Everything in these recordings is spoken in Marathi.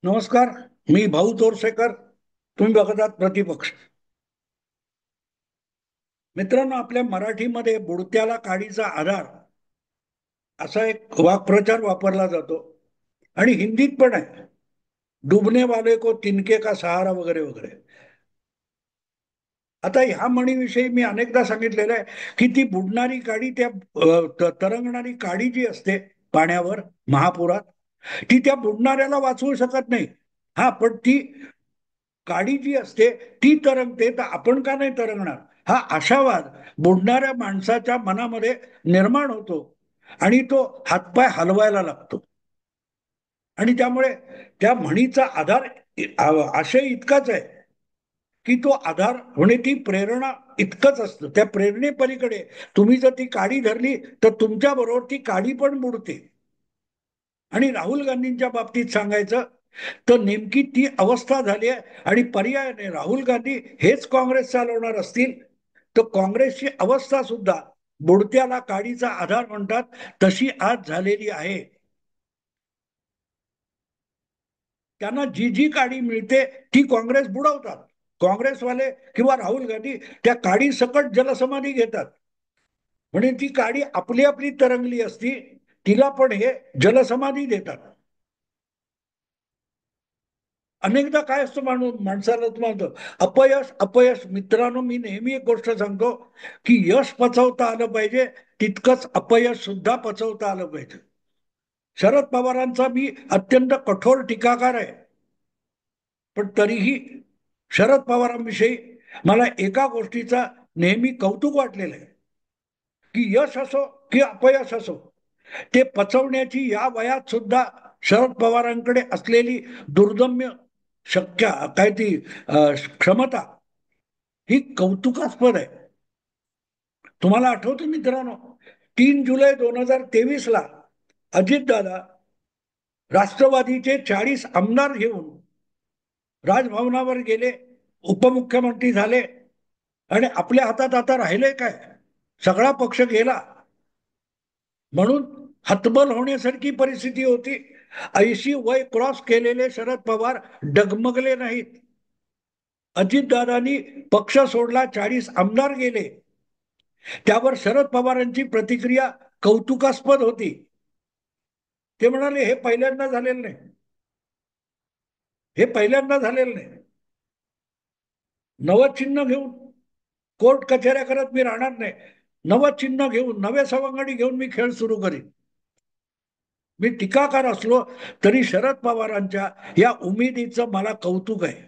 नमस्कार. मी भाऊ तोरसेकर. तुम्ही बघत आहात प्रतिपक्ष. मित्रांनो, आपल्या मराठीमध्ये बुडत्याला काडीचा आधार असा एक वाक्प्रचार वापरला जातो आणि हिंदीत पण आहे. डुबने वाले को तिनके का सहारा वगैरे वगैरे. आता ह्या म्हणीविषयी मी अनेकदा सांगितलेलं आहे की ती बुडणारी काडी, त्या तरंगणारी काडी जी असते पाण्यावर महापुरात, ती त्या बुडणाऱ्याला वाचवू शकत नाही. हा, पण ती काडी जी असते ती तरंगते, तर आपण का नाही तरंगणार, हा आशावाद बुडणाऱ्या माणसाच्या मनामध्ये निर्माण होतो आणि तो हातपाय हलवायला लागतो. आणि त्यामुळे त्या म्हणीचा आधार आशय इतकाच आहे की तो आधार होणे, ती प्रेरणा इतकंच असतं. त्या प्रेरणेपलीकडे तुम्ही जर ती काडी धरली तर तुमच्या बरोबर ती काडी पण बुडते. आणि राहुल गांधींच्या बाबतीत सांगायचं तर नेमकी ती अवस्था झाली आहे. आणि पर्यायाने राहुल गांधी हेच काँग्रेस चालवणार असतील तर काँग्रेसची अवस्था सुद्धा बुडत्याला काडीचा आधार म्हणतात तशी आज झालेली आहे. त्यांना जी जी काडी मिळते ती काँग्रेस बुडवतात. काँग्रेसवाले किंवा राहुल गांधी त्या काडी सकट जलसमाधी घेतात. म्हणजे ती काडी आपली आपली तरंगली असती, तिला पण हे जलसमाधी देतात. अनेकदा काय असतं, माणसाला तुम्हाला अपयश अपयश. मित्रांनो, मी नेहमी एक गोष्ट सांगतो की यश पचवता आलं पाहिजे, तितकंच अपयश सुद्धा पचवता आलं पाहिजे. शरद पवारांचा मी अत्यंत कठोर टीकाकार आहे, पण तरीही शरद पवारांविषयी मला एका गोष्टीचा नेहमी कौतुक वाटलेलं आहे की यश असो की अपयश असो, ते पचवण्याची या वयात सुद्धा शरद पवारांकडे असलेली दुर्दम्य शक्य काय ती क्षमता ही कौतुकास्पद आहे. तुम्हाला आठवतं मित्रांनो, 3 जुलै 2023 अजितदादा राष्ट्रवादीचे 40 आमदार घेऊन राजभवनावर गेले, उपमुख्यमंत्री झाले. आणि आपल्या हातात आता राहिले काय, सगळा पक्ष गेला. म्हणून हतबल होण्यासारखी परिस्थिती होती. 80 वय क्रॉस केलेले शरद पवार डगमगले नाहीत. अजितदादांनी पक्ष सोडला, 40 आमदार गेले. त्यावर शरद पवारांची प्रतिक्रिया कौतुकास्पद होती. ते म्हणाले, हे पहिल्यांदा झालेलं नाही, हे पहिल्यांदा झालेलं नाही. नवं चिन्ह घेऊन कोर्ट कचेऱ्या करत मी राहणार नाही. नवं चिन्ह घेऊन, नवे सवंगडी घेऊन मी खेळ सुरू करीन. मी टीकाकार असलो तरी शरद पवारांच्या या उमेदीचं मला कौतुक आहे,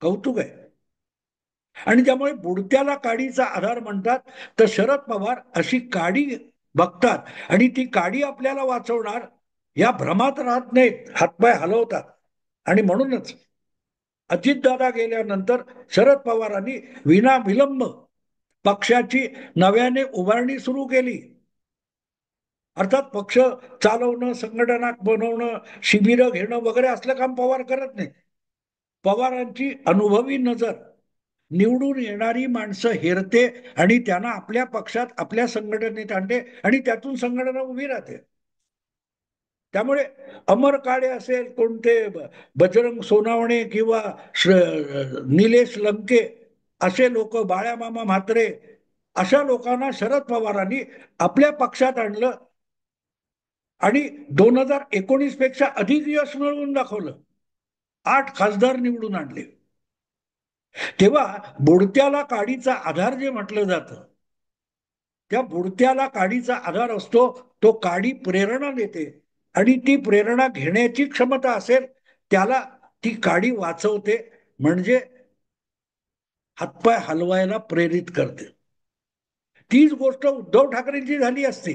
कौतुक आहे. आणि त्यामुळे बुडत्याला काडीचा आधार म्हणतात, तर शरद पवार अशी काडी बघतात आणि ती काडी आपल्याला वाचवणार या भ्रमात राहत नाहीत, हातपाय हलवतात. आणि म्हणूनच अजितदादा गेल्यानंतर शरद पवारांनी विनाविलंब पक्षाची नव्याने उभारणी सुरू केली. अर्थात पक्ष चालवणं, संघटना बनवणं, शिबिरं घेणं वगैरे असलं काम पवार करत नाही. पवारांची अनुभवी नजर निवडून येणारी माणसं हेरते आणि त्यांना आपल्या पक्षात, आपल्या संघटनेत आणते आणि त्यातून संघटना उभी राहते. त्यामुळे अमर काळे असेल, कोणते बजरंग सोनावणे किंवा निलेश लंके, असे लोक, बाळ्यामामा म्हात्रे, अशा लोकांना शरद पवारांनी आपल्या पक्षात आणलं आणि 2019 पेक्षा अधिक यश मिळवून दाखवलं. 8 खासदार निवडून आणले. तेव्हा बुडत्याला काडीचा आधार जे म्हटलं जातं, त्या बुडत्याला काडीचा आधार असतो तो काडी प्रेरणा देते. आणि ती प्रेरणा घेण्याची क्षमता असेल त्याला ती काडी वाचवते, म्हणजे हातपाय हलवायला प्रेरित करते. तीच गोष्ट उद्धव ठाकरेंची झाली असती,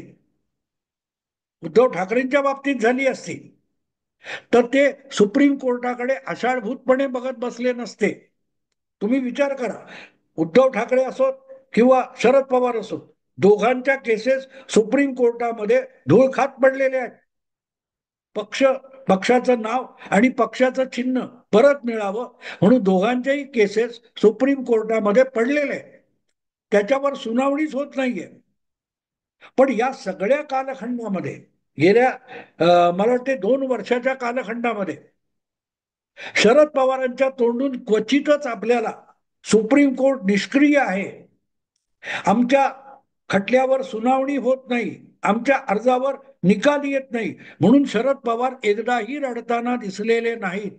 उद्धव ठाकरेंच्या बाबतीत झाली असती, तर ते सुप्रीम कोर्टाकडे आषाढभूतपणे बघत बसले नसते. तुम्ही विचार करा, उद्धव ठाकरे असोत किंवा शरद पवार असोत, दोघांच्या केसेस सुप्रीम कोर्टामध्ये धूळ खात पडलेले आहेत. पक्ष, पक्षाचं नाव आणि पक्षाचं चिन्ह परत मिळावं म्हणून दोघांच्याही केसेस सुप्रीम कोर्टामध्ये पडलेले आहेत. त्याच्यावर सुनावणीच होत नाहीये. पण या सगळ्या कालखंडामध्ये, गेल्या मला वाटते 2 वर्षाच्या कालखंडामध्ये शरद पवारांच्या तोंडून क्वचितच आपल्याला सुप्रीम कोर्ट निष्क्रिय आहे, आमच्या खटल्यावर सुनावणी होत नाही, आमच्या अर्जावर निकाल येत नाही म्हणून शरद पवार एकदाही रडताना दिसलेले नाहीत.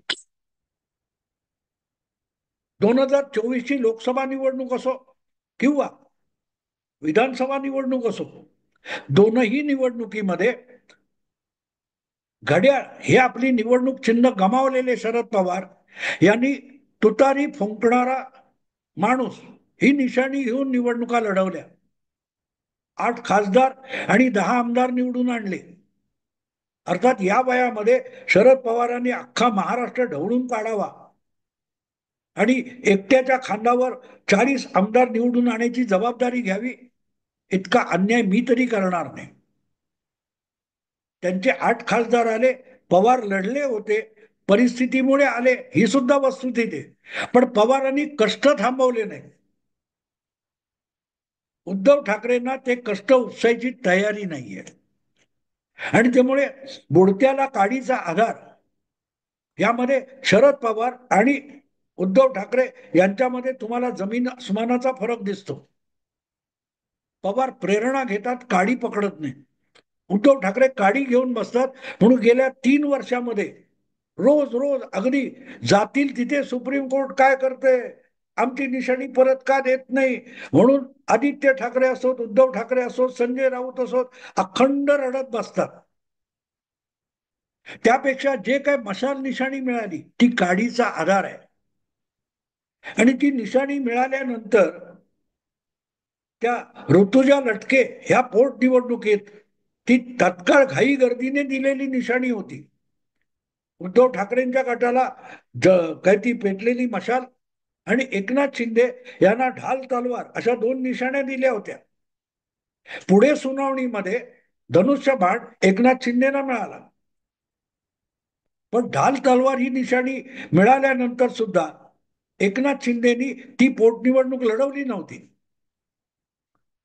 2024 ची लोकसभा निवडणूक असो किंवा विधानसभा निवडणूक असो, दोनही निवडणुकीमध्ये घड्याळ हे आपली निवडणूक चिन्ह गमावलेले शरद पवार यांनी तुतारी फुंकणारा माणूस ही निशाणी घेऊन निवडणुका लढवल्या. 8 खासदार आणि 10 आमदार निवडून आणले. अर्थात या वयामध्ये शरद पवारांनी अख्खा महाराष्ट्र ढवळून काढावा आणि एकट्याच्या खांद्यावर 40 आमदार निवडून आणायची जबाबदारी घ्यावी, इतका अन्याय मी तरी करणार नाही. त्यांचे 8 खासदार आले, पवार लढले होते, परिस्थितीमुळे आले, ही सुद्धा वस्तुस्थिती आहे. पण पवारांनी कष्ट थांबवले नाही. उद्धव ठाकरेंना ते कष्ट उपसायची तयारी नाहीये आणि त्यामुळे बुडत्याला काडीचा आधार यामध्ये शरद पवार आणि उद्धव ठाकरे यांच्यामध्ये तुम्हाला जमीन आसमानाचा फरक दिसतो. पवार प्रेरणा घेतात, काडी पकडत नाही. उद्धव ठाकरे काडी घेऊन बसतात म्हणून गेल्या 3 वर्षामध्ये रोज रोज अगदी जातील तिथे सुप्रीम कोर्ट काय करते, आमची निशाणी परत का देत नाही म्हणून आदित्य ठाकरे असोत, उद्धव ठाकरे असोत, संजय राऊत असोत, अखंड रडत बसतात. त्यापेक्षा जे काय मशाल निशाणी मिळाली ती काडीचा आधार आहे आणि ती निशाणी मिळाल्यानंतर त्या ऋतुजा लटके ह्या पोटनिवडणुकीत ती तत्काळ घाई गर्दीने दिलेली निशाणी होती. उद्धव ठाकरेंच्या गटाला काय ती पेटलेली मशाल आणि एकनाथ शिंदे यांना ढाल तलवार अशा 2 निशाण्या दिल्या होत्या. पुढे सुनावणीमध्ये धनुष्यबाण एकनाथ शिंदेना मिळाला, पण ढाल तलवार ही निशाणी मिळाल्यानंतर सुद्धा एकनाथ शिंदेनी ती पोटनिवडणूक लढवली नव्हती.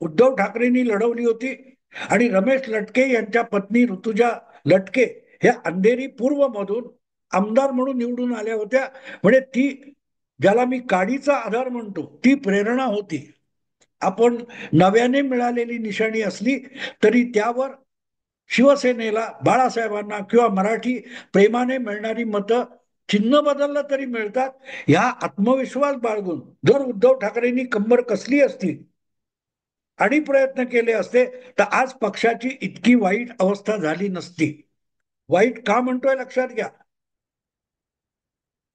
उद्धव ठाकरेंनी लढवली होती आणि रमेश लटके यांच्या पत्नी ऋतुजा लटके ह्या अंधेरी पूर्व मधून आमदार म्हणून निवडून आल्या होत्या. म्हणजे ती ज्याला मी काडीचा आधार म्हणतो ती प्रेरणा होती. आपण नव्याने मिळालेली निशाणी असली तरी त्यावर शिवसेनेला, बाळासाहेबांना किंवा मराठी प्रेमाने मिळणारी मतं चिन्ह बदललं तरी मिळतात, ह्या आत्मविश्वास बाळगून जर उद्धव ठाकरेंनी कंबर कसली असती आणि प्रयत्न केले असते तर आज पक्षाची इतकी वाईट अवस्था झाली नसती. वाईट का म्हणतोय लक्षात घ्या.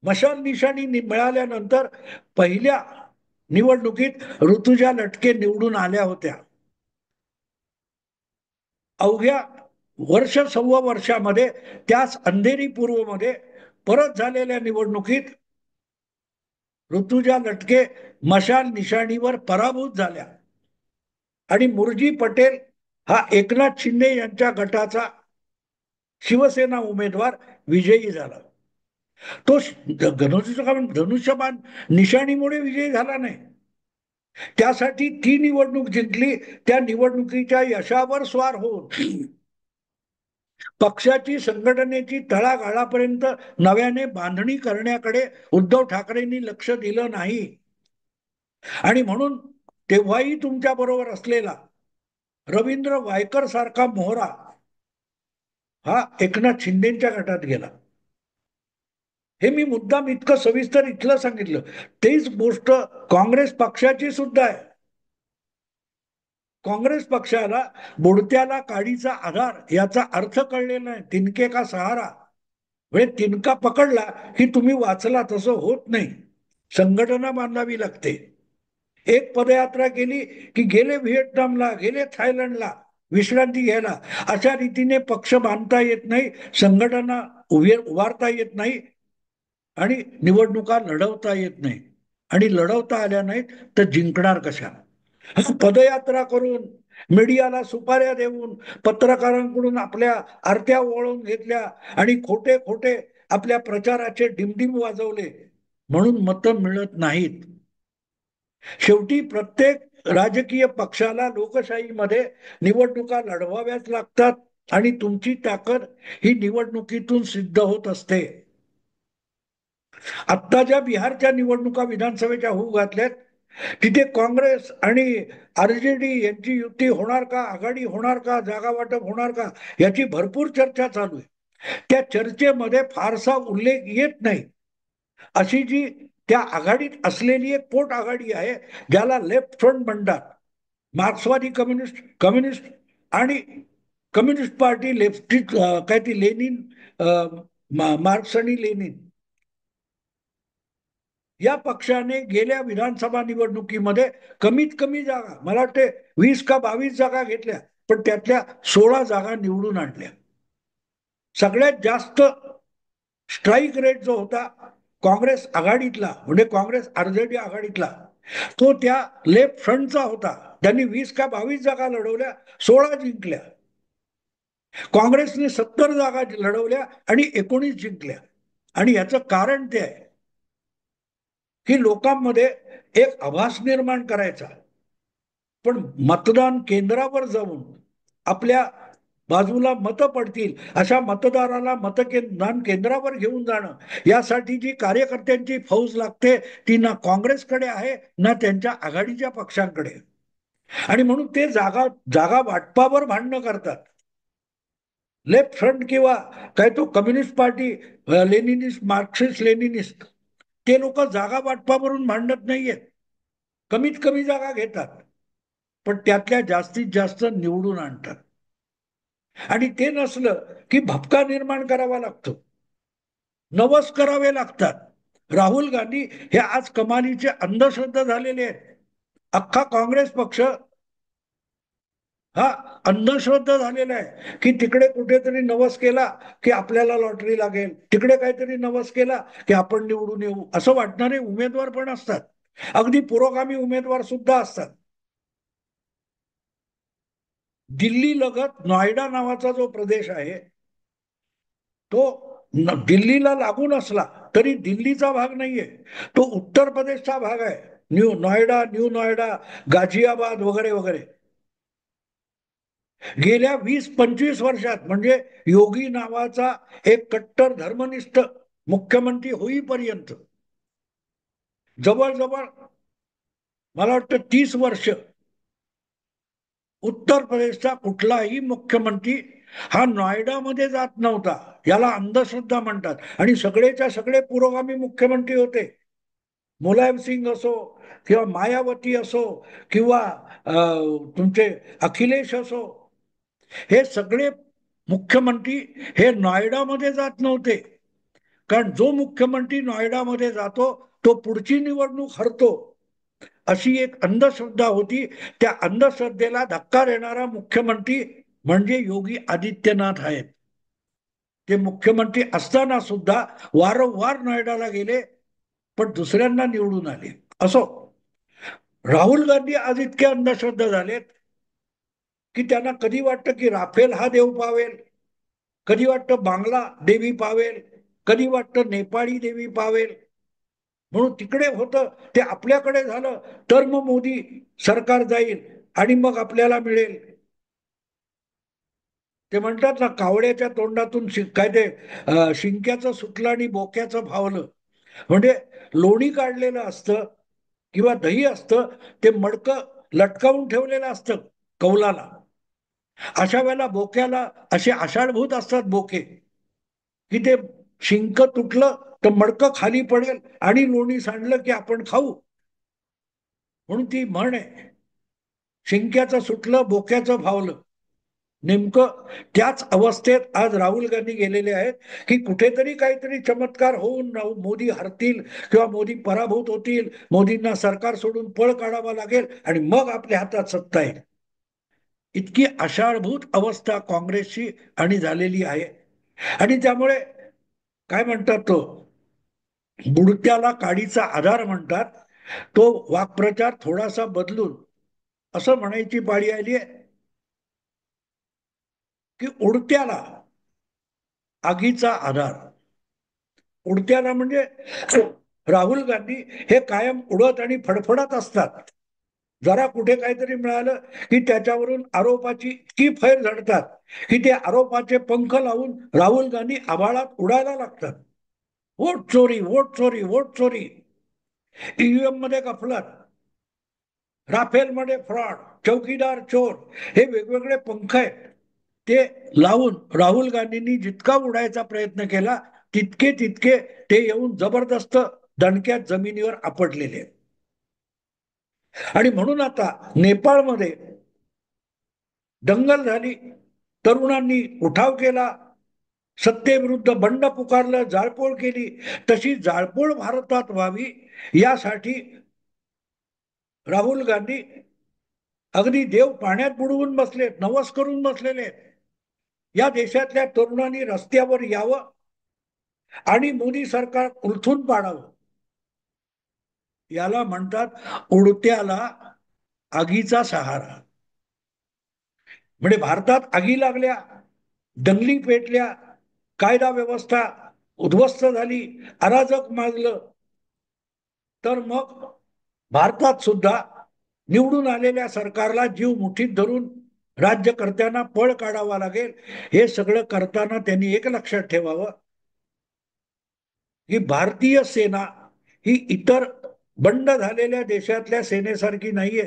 मशाल निशाणी मिळाल्यानंतर पहिल्या निवडणुकीत ऋतुजा लटके निवडून आल्या होत्या. अवघ्या सव्वा वर्षामध्ये त्याच अंधेरी पूर्वमध्ये परत झालेल्या निवडणुकीत ऋतुजा लटके मशाल निशाणीवर पराभूत झाल्या आणि मुरजी पटेल हा एकनाथ शिंदे यांच्या गटाचा शिवसेना उमेदवार विजयी झाला. तो धनुष्यबाण निशाणीमुळे विजयी झाला नाही, त्यासाठी ती निवडणूक जिंकली. त्या निवडणुकीच्या यशावर स्वार होऊन पक्षाची संघटनेची तळागाळापर्यंत नव्याने बांधणी करण्याकडे उद्धव ठाकरेंनी लक्ष दिलं नाही आणि म्हणून तेव्हाही तुमच्या बरोबर असलेला रवींद्र वायकर सारखा मोहरा हा एकनाथ शिंदेच्या गटात गेला. हे मी मुद्दाम इतकं सविस्तर इथलं सांगितलं. तेच गोष्ट काँग्रेस पक्षाची सुद्धा आहे. काँग्रेस पक्षाला बुडत्याला काडीचा आधार याचा अर्थ कळलेला नाही. तिनके का सहारा, म्हणजे तिनका पकडला की तुम्ही वाचला तसं होत नाही. संघटना बांधावी लागते. एक पदयात्रा केली की गेले व्हिएतनामला, गेले थायलंडला विश्रांती घ्यायला, अशा रीतीने पक्ष बांधता येत नाही, संघटना उभारता येत नाही आणि निवडणुका लढवता येत नाही. आणि लढवता आल्या नाहीत तर जिंकणार कशा. पदयात्रा करून, मीडियाला सुपाऱ्या देऊन, पत्रकारांकडून आपल्या आरत्या ओळून घेतल्या आणि खोटे खोटे आपल्या प्रचाराचे डिमडिम वाजवले म्हणून मतं मिळत नाहीत. शेवटी प्रत्येक राजकीय पक्षाला लोकशाहीमध्ये निवडणुका लढवाव्याच लागतात आणि तुमची ताकद ही निवडणुकीतून सिद्ध होत असते. आत्ता ज्या बिहारच्या निवडणुका विधानसभेच्या होऊ घातल्यात, तिथे काँग्रेस आणि आरजेडी यांची युती होणार का, आघाडी होणार का, जागा वाटप होणार का, याची भरपूर चर्चा चालू आहे. त्या चर्चेमध्ये फारसा उल्लेख येत नाही. अशी जी त्या आघाडीत असलेली एक पोट आघाडी आहे, ज्याला लेफ्ट फ्रंट म्हणतात, मार्क्सवादी कम्युनिस्ट कम्युनिस्ट आणि कम्युनिस्ट पार्टी लेफ्टिस्ट, काय ती लेनिन, मार्क्स आणि लेनिन, या पक्षाने गेल्या विधानसभा निवडणुकीमध्ये कमीत कमी जागा, मला वाटते 20 का 22 जागा घेतल्या, पण त्यातल्या 16 जागा निवडून आणल्या. सगळ्यात जास्त स्ट्राईक रेट जो होता काँग्रेस आघाडीतला, म्हणजे काँग्रेस आरजेडी आघाडीतला, तो त्या लेफ्ट फ्रंटचा होता. त्यांनी 20 का 22 जागा लढवल्या, 16 जिंकल्या. काँग्रेसने 70 जागा लढवल्या आणि 19 जिंकल्या. आणि याचं कारण ते आहे की लोकांमध्ये एक आभास निर्माण करायचा, पण मतदान केंद्रावर जाऊन आपल्या बाजूला मतं पडतील अशा मतदाराला मतदान केंद्रावर घेऊन जाणं, यासाठी जी कार्यकर्त्यांची फौज लागते, ती ना काँग्रेसकडे आहे ना त्यांच्या आघाडीच्या पक्षांकडे. आणि म्हणून ते जागा जागा वाटपावर भांडणं करतात. लेफ्ट फ्रंट किंवा काय तो communist party, Leninist, Marxist Leninist, ते लोक जागा वाटपावरून भांडत नाहीयेत. कमीत कमी जागा घेतात, पण त्यातल्या जास्तीत जास्त निवडून आणतात. आणि ते नसलं की भपका निर्माण करावा लागतो, नवस करावे लागतात. राहुल गांधी हे आज कमालीचे अंधश्रद्धा झालेले आहेत. अख्खा काँग्रेस पक्ष हा अंधश्रद्धा झालेला आहे की तिकडे कुठेतरी नवस केला की आपल्याला लॉटरी लागेल, तिकडे काहीतरी नवस केला की आपण निवडून येऊ, असं वाटणारे उमेदवार पण असतात. अगदी पुरोगामी उमेदवार सुद्धा असतात. दिल्ली लगत नोएडा नावाचा जो प्रदेश आहे, तो दिल्लीला लागून असला तरी दिल्लीचा भाग नाहीये, तो उत्तर प्रदेशचा भाग आहे. न्यू नोएडा, गाझियाबाद वगैरे वगैरे. गेल्या 20-25 वर्षात, म्हणजे योगी नावाचा एक कट्टर धर्मनिष्ठ मुख्यमंत्री होईपर्यंत जवळजवळ मला वाटतं 30 वर्ष उत्तर प्रदेशचा कुठलाही मुख्यमंत्री हा नोएडामध्ये जात नव्हता. याला अंधश्रद्धा म्हणतात. आणि सगळेच्या सगळे पुरोगामी मुख्यमंत्री होते. मुलायम सिंग असो किंवा मायावती असो किंवा तुमचे अखिलेश असो, हे सगळे मुख्यमंत्री हे नोएडामध्ये जात नव्हते. कारण जो मुख्यमंत्री नोएडामध्ये जातो तो पुढची निवडणूक हरतो, अशी एक अंधश्रद्धा होती. त्या अंधश्रद्धेला धक्का देणारा मुख्यमंत्री म्हणजे योगी आदित्यनाथ आहेत. ते मुख्यमंत्री असताना सुद्धा वारंवार नोएडाला गेले, पण दुसऱ्यांना निवडून आले. असो, राहुल गांधी आज इतके अंधश्रद्धा झालेत की त्यांना कधी वाटतं की राफेल हा देव पावेल, कधी वाटतं बांगला देवी पावेल, कधी वाटतं नेपाळी देवी पावेल. म्हणून तिकडे होतं ते आपल्याकडे झालं तर मग मोदी सरकार जाईल आणि मग आपल्याला मिळेल. ते म्हणतात ना, कावड्याच्या तोंडातून काय ते शिंक्याचं सुटलं आणि बोक्याचं फावलं. म्हणजे लोणी काढलेलं असतं किंवा दही असतं, ते मडकं लटकावून ठेवलेलं असतं कौलाला. अशा वेळेला बोक्याला असे आषाढभूत असतात बोके, की ते शिंक तुटलं तर मडकं खाली पडेल आणि लोणी सांडलं की आपण खाऊ. म्हणून ती म्हण आहे, शिंक्याचं सुटलं बोक्याचं फावलं. नेमकं त्याच अवस्थेत आज राहुल गांधी गेलेले आहेत की कुठेतरी काहीतरी चमत्कार होऊन मोदी हरतील किंवा मोदी पराभूत होतील, मोदींना सरकार सोडून पळ काढावा लागेल आणि मग आपल्या हातात सत्ता येईल. इतकी आषाढभूत अवस्था काँग्रेसची आणि झालेली आहे. आणि त्यामुळे काय म्हणतात, तो बुडत्याला काडीचा आधार म्हणतात, तो वाक्प्रचार थोडासा बदलून असं म्हणायची पाळी आली आहे की उडत्याला आगीचा आधार. उडत्याला म्हणजे राहुल गांधी हे कायम उडत आणि फडफडत असतात. जरा कुठे काहीतरी मिळालं की त्याच्यावरून आरोपाची इतकी फैर झडतात की ते आरोपाचे पंख लावून राहुल गांधी आभाळात उडायला लागतात. वोट चोरी, वोट चोरी, वोट चोरी, ईव्हीएम मध्ये गफलत, राफेलमध्ये फ्रॉड, चौकीदार चोर, हे वेगवेगळे पंख आहेत. ते लावून राहुल गांधींनी जितका उडायचा प्रयत्न केला तितके तितके ते येऊन जबरदस्त दणक्यात जमिनीवर आपटलेले. आणि म्हणून आता नेपाळमध्ये दंगल झाली, तरुणांनी उठाव केला, सत्तेविरुद्ध बंड पुकारलं, जाळपोळ केली. तशी जाळपोळ भारतात व्हावी यासाठी राहुल गांधी अगदी देव पाण्यात बुडवून बसलेत, नवस करून बसलेले. या देशातल्या तरुणांनी रस्त्यावर यावं आणि मोदी सरकार उलथून पाडावं. याला म्हणतात उडत्याला आगीचा सहारा. म्हणजे भारतात आगी लागल्या, दंगली पेटल्या, कायदा व्यवस्था उद्ध्वस्त झाली, अराजक माजलं, तर मग भारतात सुद्धा निवडून आलेल्या सरकारला जीव मुठीत धरून राज्यकर्त्यांना पळ काढावा लागेल. हे सगळं करताना त्यांनी एक लक्षात ठेवावं की भारतीय सेना ही इतर बंड झालेल्या देशातल्या सेनेसारखी नाहीये.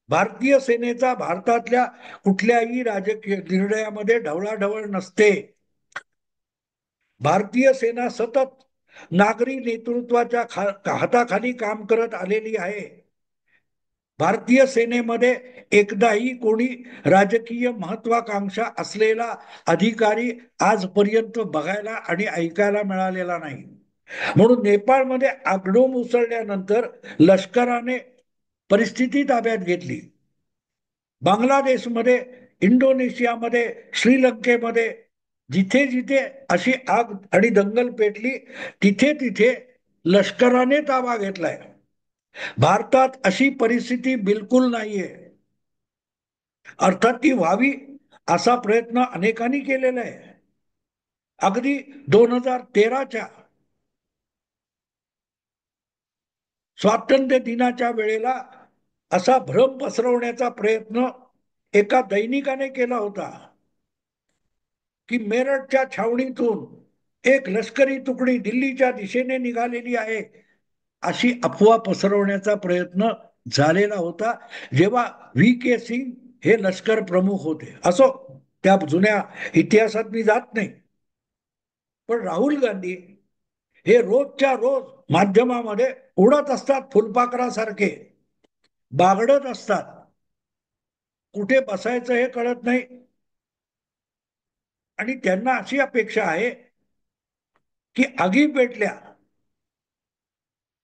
भारतीय सेनेचा भारतातल्या कुठल्याही राजकीय निर्णयामध्ये ढवळाढवळ नसते. भारतीय सेना सतत नागरी नेतृत्वाच्या हाताखाली काम करत आलेली आहे. भारतीय सेनेमध्ये एकदाही कोणी राजकीय महत्वाकांक्षा असलेला अधिकारी आजपर्यंत बघायला आणि ऐकायला मिळालेला नाही. म्हणून नेपाळमध्ये आगडोंब उसळल्यानंतर लष्कराने परिस्थिती ताब्यात घेतली. बांगलादेशमध्ये, इंडोनेशियामध्ये, श्रीलंकेमध्ये जिथे जिथे अशी आग आणि दंगल पेटली तिथे तिथे लष्कराने ताबा घेतलाय. भारतात अशी परिस्थिती बिलकुल नाहीये. अर्थात ती व्हावी असा प्रयत्न अनेकांनी केलेला आहे. अगदी 2013च्या स्वातंत्र्य दिनाच्या वेळेला असा भ्रम पसरवण्याचा प्रयत्न एका दैनिकाने केला होता की मेरठच्या छावणीतून एक लष्करी तुकडी दिल्लीच्या दिशेने निघालेली आहे, अशी अफवा पसरवण्याचा प्रयत्न झालेला होता जेव्हा के सिंग हे लष्कर प्रमुख होते. असो, त्या जुन्या इतिहासात मी जात नाही. पण राहुल गांधी हे रोजच्या रोज माध्यमामध्ये उडत असतात, फुलपाखरासारखे बागडत असतात. कुठे बसायचं हे कळत नाही. आणि त्यांना अशी अपेक्षा आहे की आगी पेटल्या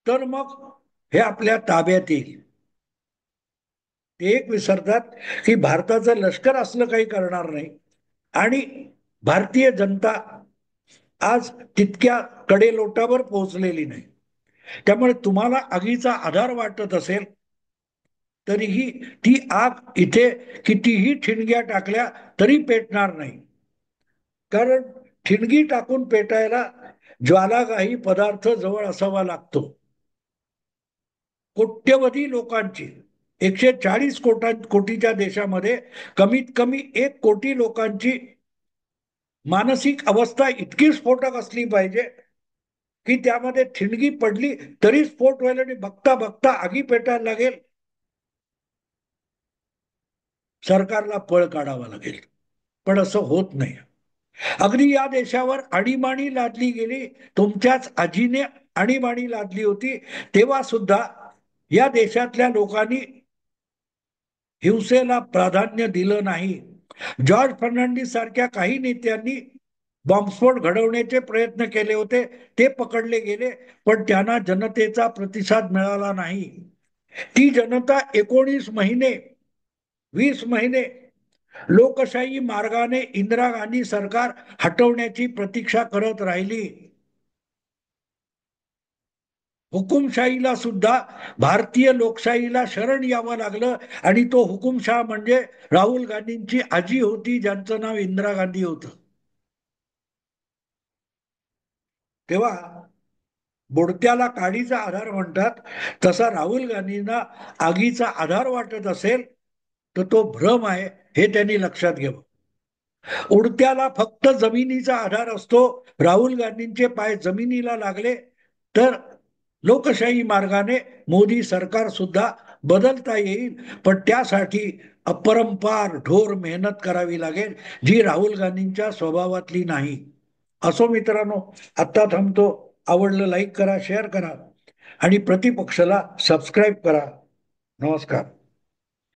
तर मग हे आपल्या ताब्यात येईल. ते एक विसरतात की भारताचं लष्कर असलं काही करणार नाही आणि भारतीय जनता आज तितक्या कडेलोटावर पोहोचलेली नाही. त्यामुळे तुम्हाला आगीचा आधार वाटत असेल तरीही ती आग इथे कितीही ठिणग्या टाकल्या तरी पेटणार नाही. कारण ठिणगी टाकून पेटायला ज्वालाग्राही पदार्थ जवळ असावा लागतो. कोट्यवधी लोकांची 140 कोटीच्या देशामध्ये कमीत कमी 1 कोटी लोकांची मानसिक अवस्था इतकी स्फोटक असली पाहिजे की त्यामध्ये ठिणगी पडली तरी स्फोट व्हायला आणि बघता बघता आगी पेटायला लागेल, सरकारला पळ काढावा लागेल. पण असं होत नाही. अगदी या देशावर आणीबाणी लादली गेली, तुमच्याच आजीने आणीबाणी लादली होती, तेव्हा सुद्धा या देशातल्या लोकांनी हिंसेला प्राधान्य दिलं नाही. जॉर्ज फर्नांडिस सारख्या काही नेत्यांनी बॉम्बस्फोट घडवण्याचे प्रयत्न केले होते, ते पकडले गेले, पण त्यांना जनतेचा प्रतिसाद मिळाला नाही. ती जनता 19 महिने 20 महिने लोकशाही मार्गाने इंदिरा गांधी सरकार हटवण्याची प्रतीक्षा करत राहिली. हुकुमशाहीला सुद्धा भारतीय लोकशाहीला शरण यावं लागलं आणि तो हुकुमशाह म्हणजे राहुल गांधींची आजी होती, ज्यांचं नाव इंदिरा गांधी होतं. तेव्हा बुडत्याला काडीचा आधार म्हणतात, तसा राहुल गांधींना आगीचा आधार वाटत असेल तर तो भ्रम आहे, हे त्यांनी लक्षात घ्यावं. उडत्याला फक्त जमिनीचा आधार असतो. राहुल गांधींचे पाय जमिनीला लागले तर लोकशाही मार्गाने मोदी सरकार सुद्धा बदलता येईल, पण त्यासाठी अपरंपार ढोर मेहनत करावी लागेल, जी राहुल गांधींच्या स्वभावातली नाही. असो मित्रांनो, आता थांबतो. आवडलं लाईक करा, शेअर करा आणि प्रतिपक्षाला सबस्क्राईब करा. नमस्कार.